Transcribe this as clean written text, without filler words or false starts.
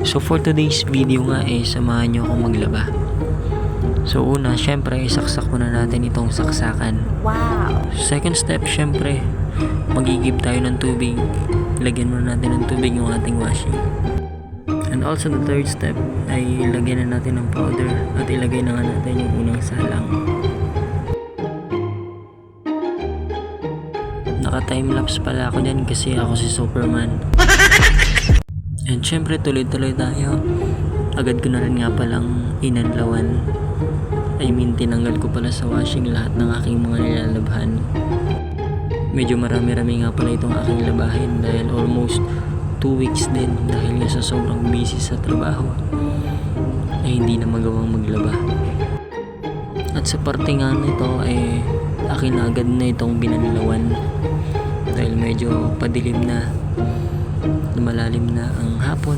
So for today's video nga samahan nyo akong maglaba. So una, syempre isaksak muna natin itong saksakan. Wow! Second step, syempre magigib tayo ng tubig. Lagyan muna natin ng tubig yung ating washing. And also the third step ay lagyan na natin ng powder at ilagay na nga natin yung unang salang. Naka-timelapse pala ako dyan kasi ako si Superman. And syempre tuloy-tuloy tayo. Agad ko na rin nga palang inanlawan. Tinanggal ko pala sa washing lahat ng aking mga nilalabhan. Medyo marami-rami nga pala itong aking labahin dahil almost 2 weeks din dahil nga sa sobrang busy sa trabaho ay hindi na magawang maglaba. At sa parte nga nito akin agad na itong binanlawan dahil medyo padilim na, malalim na ang hapon.